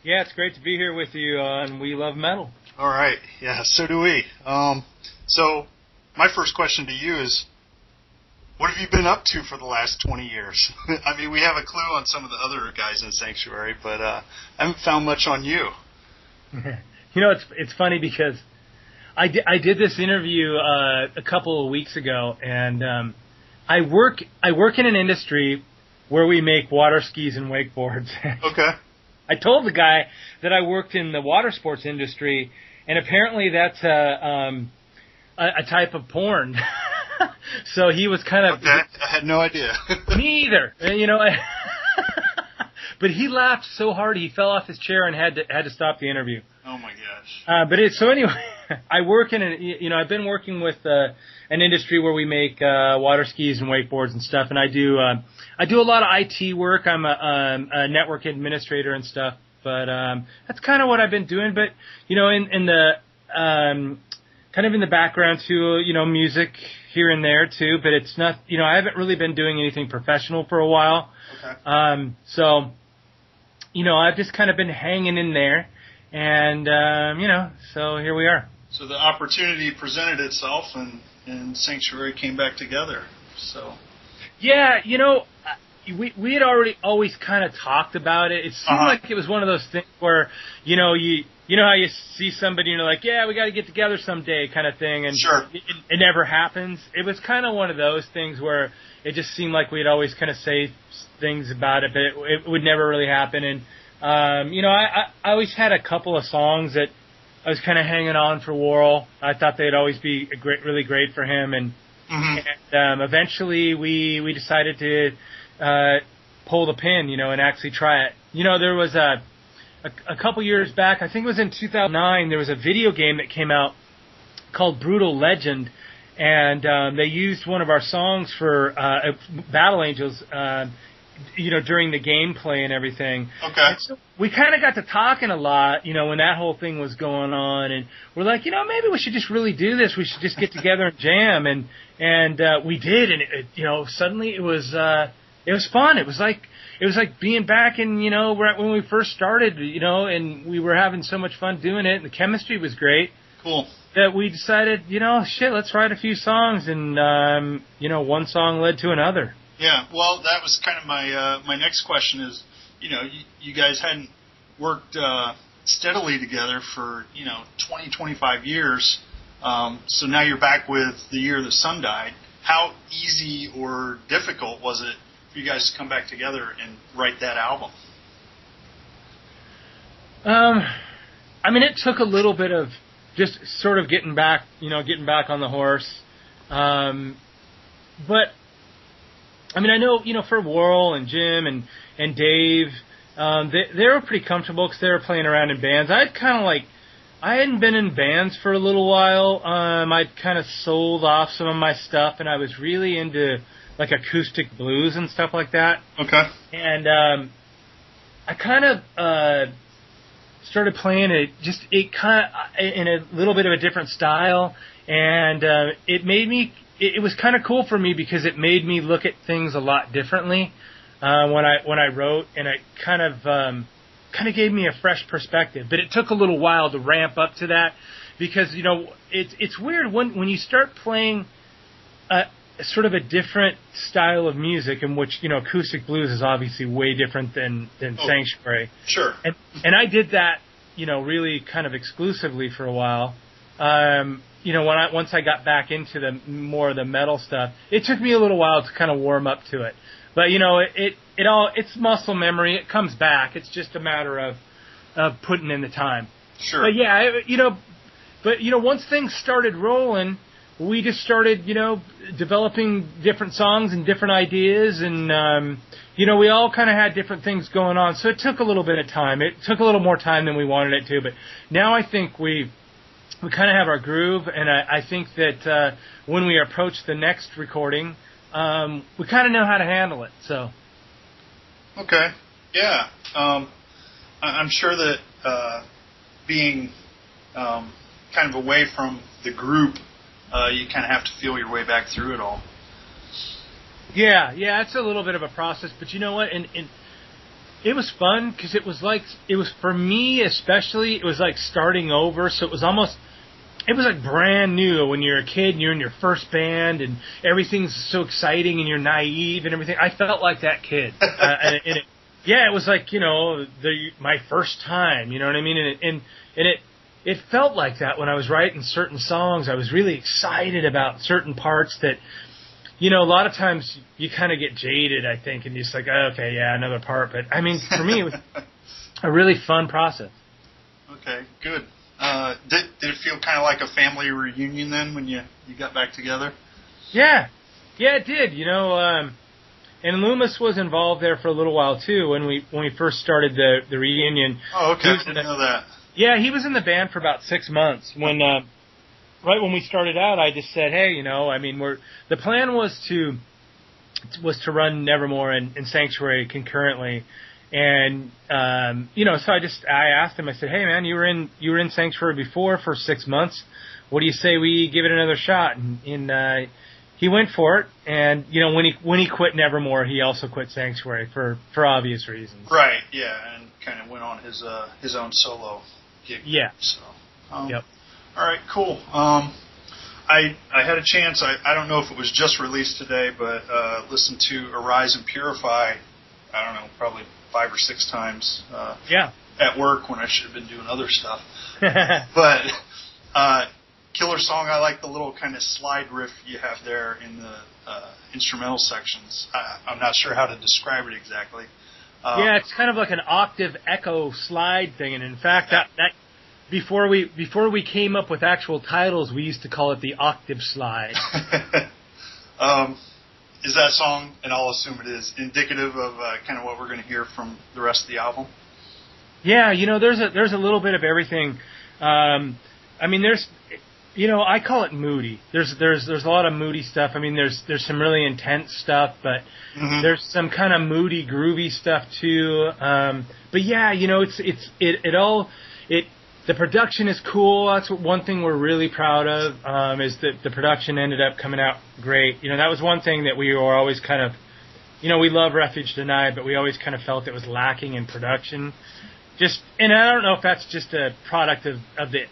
Yeah, it's great to be here with you on We Love Metal. All right. Yeah, so do we. So my first question to you is, what have you been up to for the last 20 years? I mean, we have a clue on some of the other guys in Sanctuary, but I haven't found much on you. You know, it's funny because I did this interview a couple of weeks ago, and I work in an industry where we make water skis and wakeboards. Okay. I told the guy that I worked in the water sports industry, and apparently that's a type of porn. So he was kind of... Okay, I had no idea. Me either. You know, but he laughed so hard he fell off his chair and had to stop the interview. Oh my gosh. So anyway, I work in I've been working with an industry where we make water skis and wakeboards and stuff, and I do a lot of IT work. I'm a network administrator and stuff, but that's kind of what I've been doing. But in the kind of in the background too, music here and there too. But it's not, I haven't really been doing anything professional for a while. Okay. So I've just kind of been hanging in there, and so here we are. So the opportunity presented itself, and Sanctuary came back together. So. Yeah, we had always kind of talked about it. It seemed like it was one of those things where, you know how you see somebody and you're like, yeah, we got to get together someday kind of thing, and sure. it never happens. It was kind of one of those things where it just seemed like we'd always kind of say things about it, but it would never really happen. And, I always had a couple of songs that I was kind of hanging on for Worrell. I thought they'd always be really great for him, and eventually we decided to pull the pin, and actually try it. There was a couple years back, I think it was in 2009, there was a video game that came out called Brutal Legend, and they used one of our songs for Battle Angels, during the gameplay and everything. Okay. And so we kind of got to talking a lot, when that whole thing was going on, and we're like, maybe we should just really do this. We should just get together and jam, and we did, and suddenly it was fun. It was like being back in, right when we first started, and we were having so much fun doing it, and the chemistry was great. Cool. That we decided, let's write a few songs, and one song led to another. Yeah, well, that was kind of my next question is, you guys hadn't worked steadily together for 20, 25 years, so now you're back with The Year the Sun Died. How easy or difficult was it for you guys to come back together and write that album? It took a little bit of just sort of getting back on the horse, but I know, for Worrell and Jim and Dave, they were pretty comfortable because they were playing around in bands. I hadn't been in bands for a little while. I'd kind of sold off some of my stuff, and I was really into like acoustic blues and stuff like that. Okay. And I kind of started playing it kind of in a little bit of a different style, and it was kind of cool for me because it made me look at things a lot differently when I wrote, and it kind of gave me a fresh perspective. But it took a little while to ramp up to that because it's weird when you start playing sort of a different style of music, in which acoustic blues is obviously way different than Sanctuary. Sure. And I did that really kind of exclusively for a while. Once I got back into the more of the metal stuff, it took me a little while to kind of warm up to it. But it's muscle memory. It comes back. It's just a matter of putting in the time. Sure. But yeah, once things started rolling, we just started developing different songs and different ideas, and we all kind of had different things going on. So it took a little bit of time. It took a little more time than we wanted it to. But now I think we kind of have our groove, and I think that when we approach the next recording, we kind of know how to handle it. So. Okay. Yeah. I'm sure that being kind of away from the group, you kind of have to feel your way back through it all. Yeah, it's a little bit of a process, but you know what? it was fun because it was for me especially, it was like starting over. So it was like brand new when you're a kid and you're in your first band and everything's so exciting and you're naive and everything. I felt like that kid. It was like, my first time, you know what I mean? And it felt like that when I was writing certain songs. I was really excited about certain parts that, a lot of times you kind of get jaded, I think, and you're just like, oh, okay, yeah, another part. But, I mean, for me, it was a really fun process. Okay, good. Did it feel kind of like a family reunion then when you got back together? Yeah. Yeah, it did. And Loomis was involved there for a little while, too, when we first started the reunion. Oh, okay. I didn't know that. Yeah, he was in the band for about 6 months. Right when we started out, I just said, hey, the plan was to run Nevermore and Sanctuary concurrently. And, so I asked him, I said, hey, man, you were in Sanctuary before for 6 months. What do you say we give it another shot? And he went for it. And, when he quit Nevermore, he also quit Sanctuary for obvious reasons. Right, yeah, and kind of went on his own solo gig. Yeah. So, yep. All right, cool. I had a chance, I don't know if it was just released today, but listened to Arise and Purify, I don't know, probably 5 or 6 times at work when I should have been doing other stuff. But killer song. I like the little kind of slide riff you have there in the instrumental sections. I'm not sure how to describe it exactly. It's kind of like an octave echo slide thing, and in fact, that before we came up with actual titles, we used to call it the octave slide. Is that song, and I'll assume it is, indicative of kind of what we're going to hear from the rest of the album? Yeah, there's a little bit of everything. There's, I call it moody. There's a lot of moody stuff. There's some really intense stuff, but there's some kind of moody, groovy stuff too. But yeah, the production is cool. That's one thing we're really proud of, is that the production ended up coming out great. That was one thing that we were always kind of, we love Refuge Denied, but we always kind of felt it was lacking in production. And I don't know if that's just a product of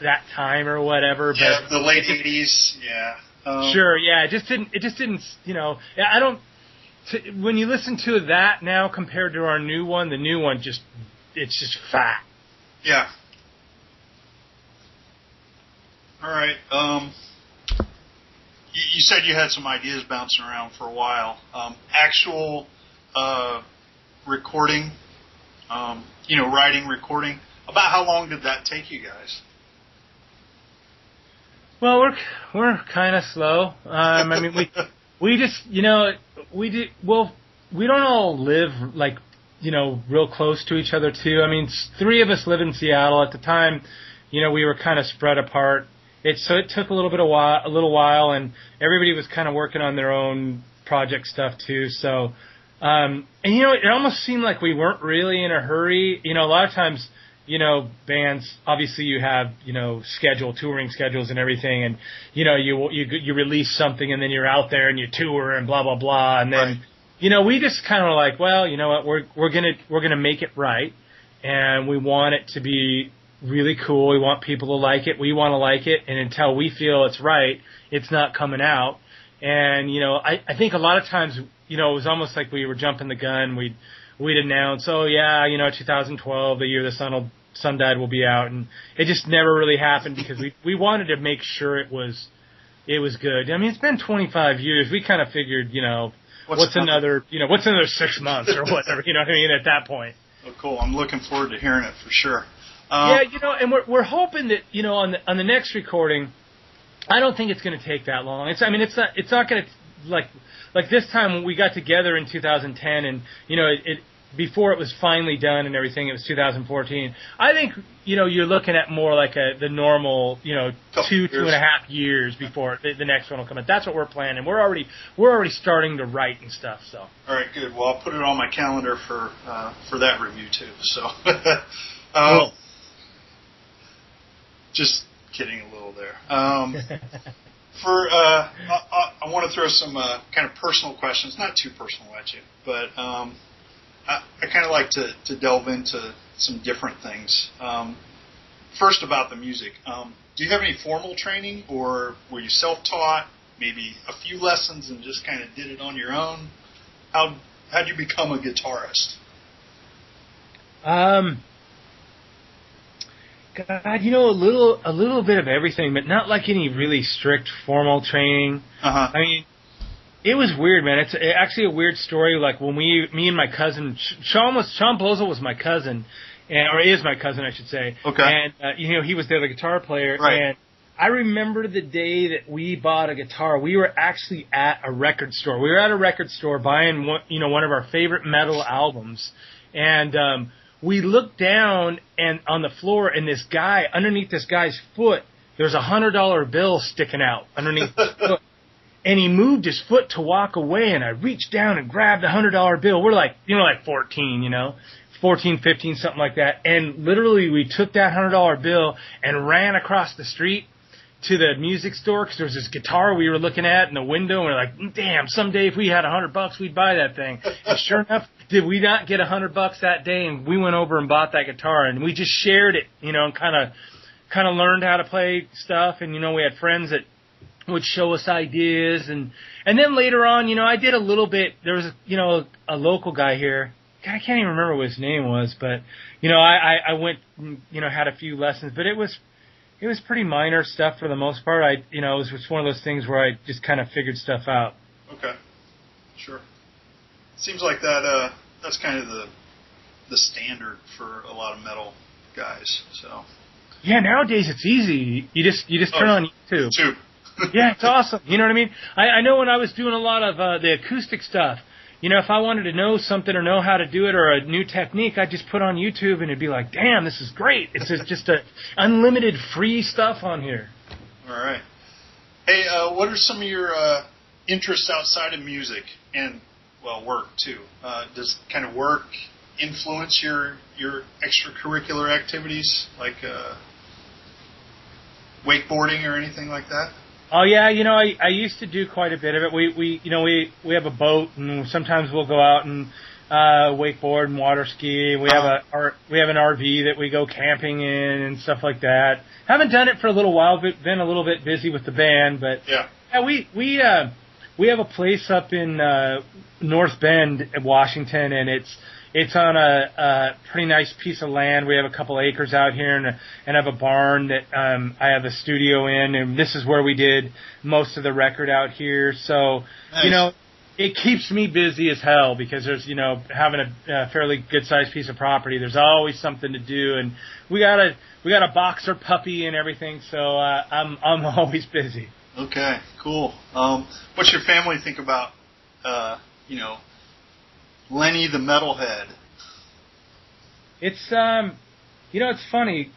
that time or whatever. Yeah, but the late 80s, yeah. Sure, yeah. It just didn't, I don't, when you listen to that now compared to our new one, the new one it's just fat. Yeah. All right. You said you had some ideas bouncing around for a while. Actual recording, writing, recording. About how long did that take you guys? Well, we're kind of slow. We just, we don't all live real close to each other too. 3 of us live in Seattle at the time. We were kind of spread apart. So it took a little while, and everybody was kind of working on their own project stuff too. So, it almost seemed like we weren't really in a hurry. A lot of times, bands, obviously you have, touring schedules and everything, and, you release something and then you're out there and you tour and blah, blah, blah. And then, right. We just kind of like, well, you know what, we're going to make it right. And we want it to be really cool. We want people to like it. We want to like it. And until we feel it's right, it's not coming out. And, I think a lot of times, it was almost like we were jumping the gun. We'd announce, 2012, the year the Sun Died will be out. And it just never really happened because we wanted to make sure it was good. It's been 25 years. We kind of figured, what's another 6 months or whatever, at that point. Oh, cool. I'm looking forward to hearing it for sure. And we're hoping that, on the next recording, I don't think it's going to take that long. It's not going to, like this time when we got together in 2010 and, before it was finally done and everything, it was 2014. I think, you're looking at more like the normal, 2.5 years before the next one will come out. That's what we're planning. We're already starting to write and stuff, so. All right, good. Well, I'll put it on my calendar for that review too, so. Cool. Just kidding a little there. I want to throw some kind of personal questions, not too personal at you, but I kind of like to delve into some different things. First, about the music. Do you have any formal training, or were you self-taught? Maybe a few lessons and just kind of did it on your own? How'd you become a guitarist? God, you know, a little bit of everything, but not like any really strict formal training. Uh-huh. I mean, it was weird, man. It's actually a weird story. Like when me and my cousin Sean Bozo was my cousin, or is my cousin, I should say. Okay. And you know, he was the other guitar player. Right. And I remember the day that we bought a guitar. We were actually at a record store. We were at a record store buying one of our favorite metal albums, and we looked down and on the floor, and this guy, underneath this guy's foot, there's a $100 bill sticking out underneath his foot. And he moved his foot to walk away, and I reached down and grabbed the $100 bill. We're like 14, 14, 15, something like that. And literally we took that $100 bill and ran across the street to the music store because there was this guitar we were looking at in the window, and we're like, damn, someday if we had $100, we'd buy that thing. And sure enough, did we not get $100 that day? And we went over and bought that guitar, and we just shared it, and kind of learned how to play stuff. And we had friends that would show us ideas, and then later on, I did a little bit. There was a local guy here. God, I can't even remember what his name was, but I went, had a few lessons, but it was pretty minor stuff for the most part. It was just one of those things where I just kind of figured stuff out. Okay, sure. Seems like that's kind of the standard for a lot of metal guys. So. Yeah, nowadays it's easy. You just turn on YouTube. Yeah, it's awesome. You know what I mean? I know when I was doing a lot of the acoustic stuff, if I wanted to know something or know how to do it or a new technique, I'd just put on YouTube and it'd be like, damn, this is great. It's just a unlimited free stuff on here. All right. Hey, what are some of your interests outside of music and, work too? Does kind of work influence your extracurricular activities like wakeboarding or anything like that? Oh yeah, I used to do quite a bit of it. We have a boat, and sometimes we'll go out and wakeboard and water ski. We have an RV that we go camping in and stuff like that. Haven't done it for a little while, but been a little bit busy with the band. But yeah, we have a place up in North Bend, Washington, and it's on a pretty nice piece of land. We have a couple acres out here and have a barn that I have a studio in, and this is where we did most of the record out here. So, nice. It keeps me busy as hell because there's, having a fairly good-sized piece of property, there's always something to do, and we got a boxer puppy and everything, so I'm always busy. Okay, cool. What's your family think about, Lenny the Metalhead? It's it's funny.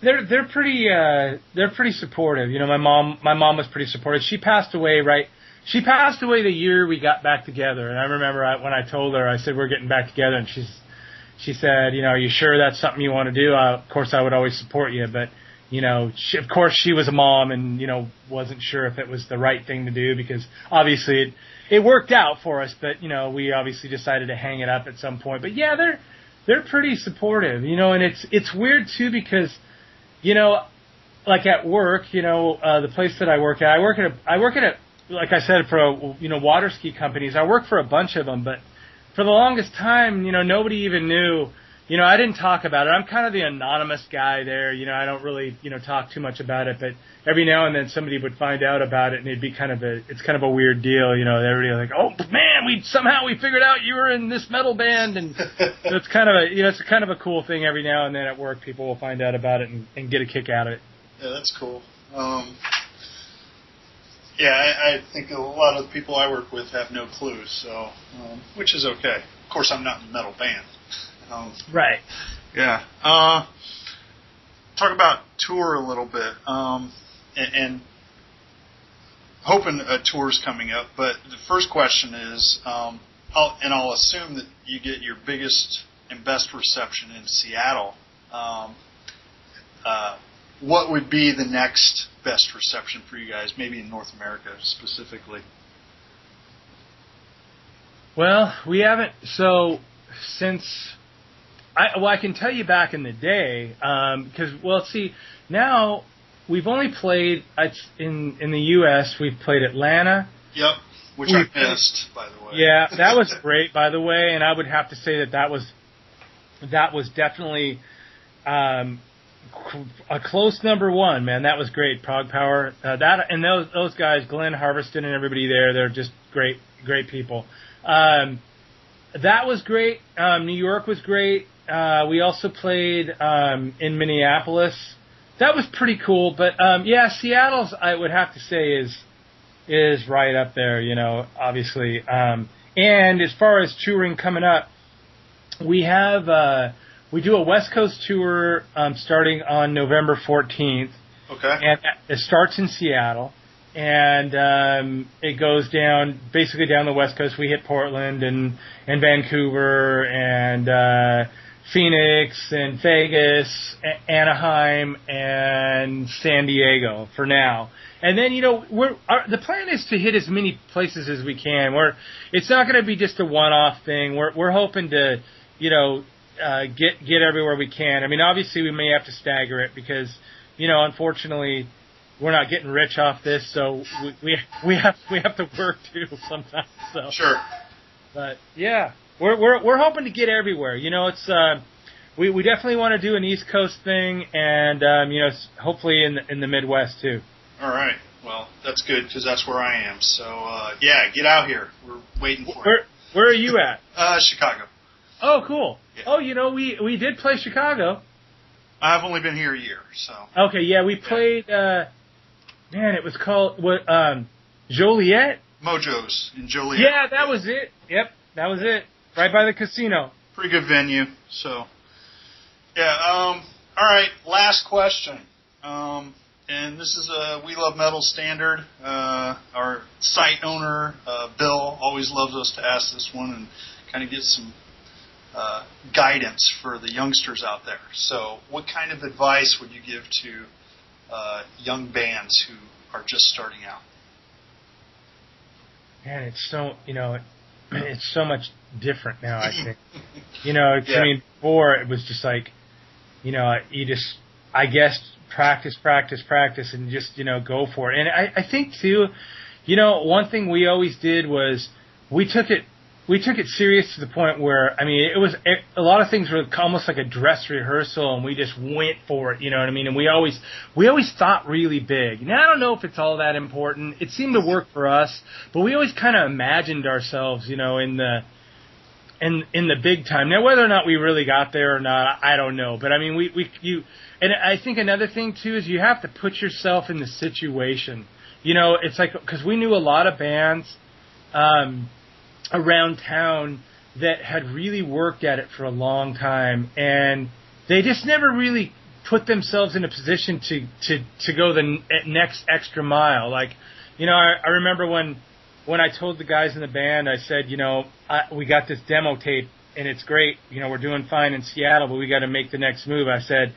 They're pretty supportive. My mom was pretty supportive. She passed away She passed away the year we got back together, and I remember when I told her, I said we're getting back together, and she said, are you sure that's something you want to do? Of course, I would always support you, but of course she was a mom and wasn't sure if it was the right thing to do because obviously it worked out for us, but we obviously decided to hang it up at some point. But yeah, they're pretty supportive, and it's weird too because like at work, the place that I work at, I work at a like I said for water ski companies. I work for a bunch of them, but for the longest time, nobody even knew. I didn't talk about it. I'm kind of the anonymous guy there. I don't really, talk too much about it. But every now and then somebody would find out about it, and it'd be it's kind of a weird deal. Everybody like, oh man, we figured out you were in this metal band, and so it's kind of it's kind of a cool thing. Every now and then at work, people will find out about it and get a kick out of it. Yeah, that's cool. Yeah, I think a lot of the people I work with have no clue, so which is okay. Of course, I'm not in a metal band. Right. Yeah. Talk about tour a little bit, and hoping a tour's coming up. But the first question is, I'll assume that you get your biggest and best reception in Seattle. What would be the next best reception for you guys, maybe in North America specifically? Well, we haven't. So since I can tell you back in the day, because see, now we've only played in the U.S. We've played Atlanta. Yep, which I missed, by the way. Yeah, that was great, by the way, and I would have to say that was definitely a close number one, man. That was great, Prog Power. Those guys, Glenn Harveston and everybody there, they're just great people. That was great. New York was great. We also played in Minneapolis. That was pretty cool. But Seattle's, I would have to say, is right up there. Obviously. And as far as touring coming up, we do a West Coast tour starting on November 14th. Okay. And it starts in Seattle. And it goes basically down the West Coast. We hit Portland and Vancouver and Phoenix and Vegas, Anaheim, and San Diego for now. And then the plan is to hit as many places as we can. It's not going to be just a one-off thing. We're hoping to get everywhere we can. I mean, obviously we may have to stagger it because unfortunately, we're not getting rich off this, so we have to work too sometimes. So. Sure. But yeah, we're hoping to get everywhere. It's we definitely want to do an East Coast thing, and hopefully in the Midwest too. All right. Well, that's good because that's where I am. So get out here. We're waiting for you. Where are you at? Chicago. Oh, cool. Yeah. Oh, we did play Chicago. I've only been here a year, so. Okay, yeah, we played. It was called Joliet. Mojo's in Joliet. Yeah, that was it. Yep, that was it. Right by the casino. Pretty good venue. So, yeah. All right. Last question. And this is a We Love Metal standard. Our site owner, Bill, always loves us to ask this one and kind of get some guidance for the youngsters out there. So, what kind of advice would you give to young bands who are just starting out? Man, it's so it's so much different now. I think Yeah. I mean, before it was just like you just practice, and just go for it. And I think too, one thing we always did was we took it serious to the point where, I mean, a lot of things were almost like a dress rehearsal, and we just went for it, you know what I mean? And we always thought really big. Now, I don't know if it's all that important. It seemed to work for us, but we always kind of imagined ourselves, in the big time. Now, whether or not we really got there or not, I don't know. But I mean, and I think another thing too is you have to put yourself in the situation. It's like, because we knew a lot of bands, around town that had really worked at it for a long time, and they just never really put themselves in a position to go the next extra mile. Like, I remember when I told the guys in the band, I said, we got this demo tape and it's great. We're doing fine in Seattle, but we got to make the next move. I said,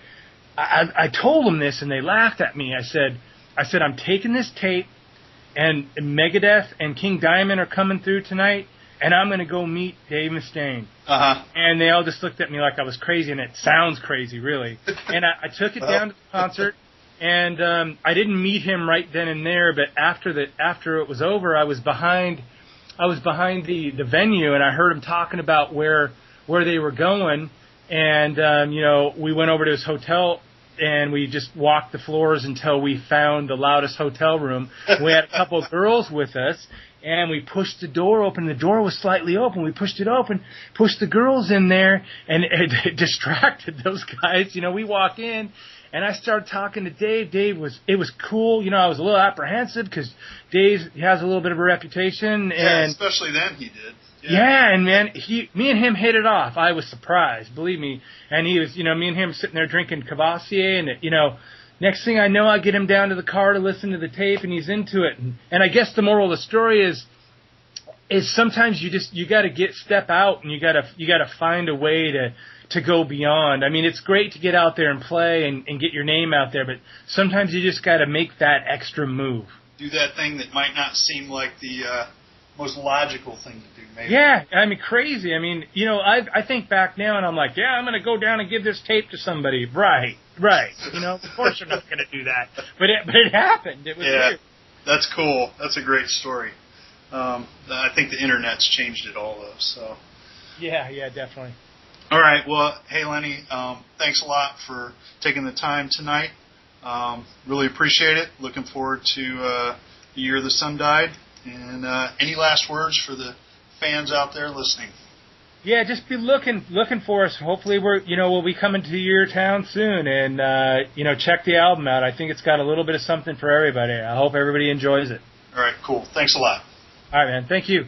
I told them this and they laughed at me. I said, I'm taking this tape, and Megadeth and King Diamond are coming through tonight, and I'm going to go meet Dave Mustaine. Uh-huh. And they all just looked at me like I was crazy, and it sounds crazy, really. And I took it down to the concert, and I didn't meet him right then and there, but after it was over, I was behind the venue, and I heard him talking about where they were going, and we went over to his hotel, and we just walked the floors until we found the loudest hotel room. We had a couple of girls with us, and we pushed the door open. The door was slightly open. We pushed it open, pushed the girls in there, and it distracted those guys. We walk in, and I started talking to Dave. It was cool. I was a little apprehensive because Dave has a little bit of a reputation. Yeah, and especially then he did. Yeah, and man, me and him hit it off. I was surprised, believe me. And he was, me and him sitting there drinking Cavassier, and next thing I know, I get him down to the car to listen to the tape, and he's into it. And I guess the moral of the story is sometimes you got to step out, and you got to find a way to go beyond. I mean, it's great to get out there and play and get your name out there, but sometimes you just got to make that extra move. Do that thing that might not seem like the most logical thing to do, maybe. Yeah, I mean, crazy. I mean, you know, I think back now and I'm like, yeah, I'm going to go down and give this tape to somebody. Right. You know, of course you're not going to do that. But it happened. It was weird. That's cool. That's a great story. I think the internet's changed it all, though. So. Yeah, definitely. All right. Well, hey, Lenny, thanks a lot for taking the time tonight. Really appreciate it. Looking forward to the year the sun died. And any last words for the fans out there listening? Yeah, just be looking for us. Hopefully we'll be coming to your town soon, and check the album out. I think it's got a little bit of something for everybody. I hope everybody enjoys it. All right, cool. Thanks a lot. All right, man. Thank you.